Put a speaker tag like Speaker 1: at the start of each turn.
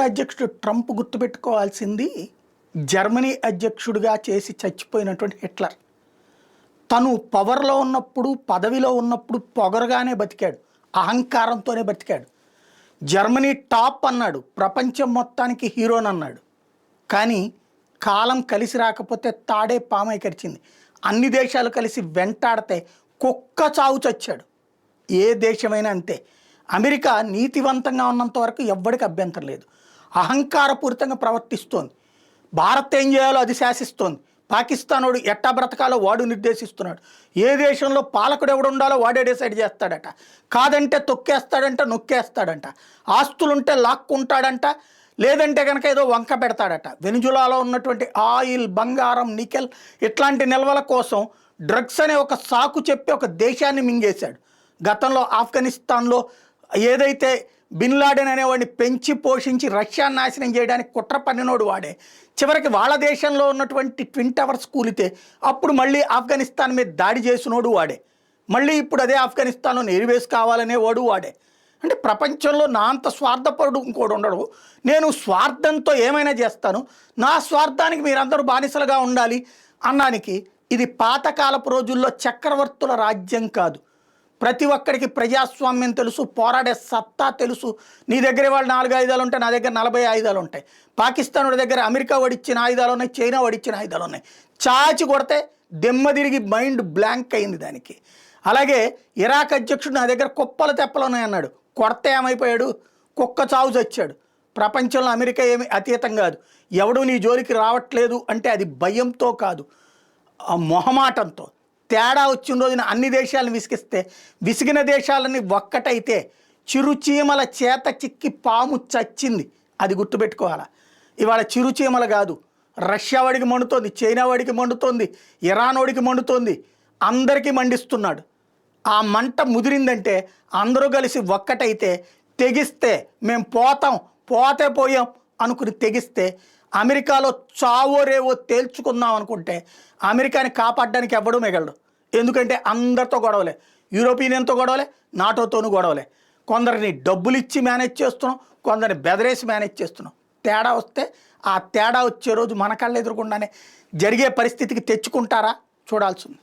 Speaker 1: America అధ్యక్షుడు Trump గుర్తుపెట్టుకోవాల్సింది Germany అధ్యక్షుడిగా చేసి చచ్చిపోయినటువంటి హిట్లర్. తను పవర్లో ఉన్నప్పుడు, పదవిలో ఉన్నప్పుడు పొగరుగానే బతికాడు, అహంకారంతోనే బతికాడు. జర్మనీ టాప్ అన్నాడు, ప్రపంచం మొత్తానికి హీరోనన్నాడు. కానీ కాలం కలిసి రాకపోతే తాడే పామై కరిచింది. అన్ని దేశాలు కలిసి వెంటాడితే కుక్క చావు చచ్చాడు. ఏ దేశమైనా అంతే. అమెరికా నీతివంతంగా ఉన్నంత వరకు ఎవ్వడికి అభ్యంతరం లేదు. అహంకారపూరితంగా ప్రవర్తిస్తోంది. భారత్ ఏం చేయాలో అది శాసిస్తోంది. పాకిస్తానోడు ఎట్టా బ్రతకాలో వాడు నిర్దేశిస్తున్నాడు. ఏ దేశంలో పాలకుడు ఎవడు ఉండాలో వాడే డిసైడ్ చేస్తాడట. కాదంటే తొక్కేస్తాడంట, నొక్కేస్తాడంట. ఆస్తులుంటే లాక్కుంటాడంట, లేదంటే కనుక ఏదో వంక పెడతాడట. వెనిజులాలో ఉన్నటువంటి ఆయిల్, బంగారం, నికెల్ ఇట్లాంటి నిల్వల కోసం డ్రగ్స్ అనే ఒక సాకు చెప్పి ఒక దేశాన్ని మింగేశాడు. గతంలో ఆఫ్ఘనిస్తాన్లో ఏదైతే బిన్ లాడెన్ అనేవాడిని పెంచి పోషించి రష్యాను నాశనం చేయడానికి కుట్ర పన్నినోడు వాడే. చివరికి వాళ్ళ దేశంలో ఉన్నటువంటి ట్విన్ టవర్స్ కూలితే అప్పుడు మళ్ళీ ఆఫ్ఘనిస్తాన్ మీద దాడి చేసినోడు వాడే. మళ్ళీ ఇప్పుడు అదే ఆఫ్ఘనిస్తాన్లో ఎరివేసి కావాలనే వాడు వాడే. అంటే ప్రపంచంలో నా అంత స్వార్థపరుడు ఇంకోటి ఉండడు. నేను స్వార్థంతో ఏమైనా చేస్తాను, నా స్వార్థానికి మీరందరూ బానిసలుగా ఉండాలి అన్నానికి ఇది పాతకాలపు రోజుల్లో చక్రవర్తుల రాజ్యం కాదు. ప్రతి ఒక్కడికి ప్రజాస్వామ్యం తెలుసు, పోరాడే సత్తా తెలుసు. నీ దగ్గర వాళ్ళు 4 ఆయుధాలు ఉంటాయి, నా దగ్గర 40 ఆయుధాలు ఉంటాయి. పాకిస్తాన్ దగ్గర అమెరికా వడిచ్చిన ఆయుధాలు ఉన్నాయి, చైనా వడిచ్చిన ఆయుధాలు ఉన్నాయి. చాచి కొడితే దెమ్మ తిరిగి మైండ్ బ్లాంక్ అయింది దానికి. అలాగే ఇరాక్ అధ్యక్షుడు నా దగ్గర కుప్పలు తెప్పలు ఉన్నాయన్నాడు. కొడితే ఏమైపోయాడు? కుక్క చావు చచ్చాడు. ప్రపంచంలో అమెరికా ఏమి అతీతం కాదు. ఎవడు నీ జోలికి రావట్లేదు అంటే అది భయంతో కాదు, మొహమాటంతో. తేడా వచ్చిన రోజున అన్ని దేశాలను విసిగిస్తే విసిగిన దేశాలని ఒక్కటైతే చిరుచీమల చేత చిక్కి పాము చచ్చింది. అది గుర్తుపెట్టుకోవాలా. ఇవాళ చిరుచీమల కాదు, రష్యా వాడికి మండుతోంది, చైనా వాడికి మండుతోంది, ఇరాన్ వాడికి మండుతోంది, అందరికీ మండిస్తున్నాడు. ఆ మంట ముదిరిందంటే అందరూ కలిసి ఒక్కటైతే తెగిస్తే మేము పోతే పోయాం అనుకుని తెగిస్తే అమెరికాలో చావో రేవో తేల్చుకుందాం అనుకుంటే అమెరికాని కాపాడడానికి ఎవ్వడూ మిగలడు. ఎందుకంటే అందరితో గొడవలే, యూరోపియన్తో గొడవలే, నాటోతోనూ గొడవలే. కొందరిని డబ్బులు ఇచ్చి మేనేజ్ చేస్తున్నాం, కొందరిని బెదరేసి మేనేజ్ చేస్తున్నాం. తేడా వస్తే ఆ తేడా వచ్చే రోజు మన కళ్ళు ఎదురకుండానే జరిగే పరిస్థితికి తెచ్చుకుంటారా చూడాల్సి ఉంది.